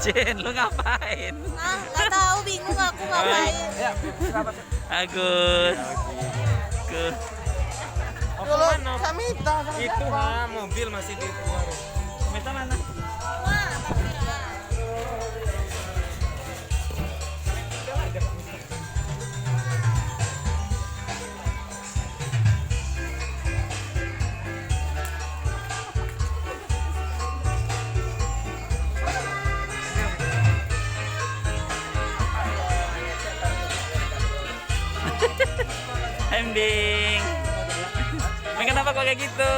Jen, lu ngapain? Nah, nggak tahu, bingung aku ngapain. Agus. Ke Dulu kami itu mobil masih di luar. Meta mana? Wah, Ending. Ming, kenapa kok kayak gitu?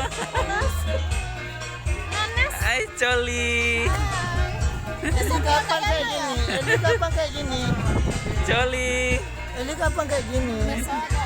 nanas. Hai Coli. Ini kapan kayak gini? Ini kapan kayak gini? Coli. Ini kapan kayak gini? Besok ada.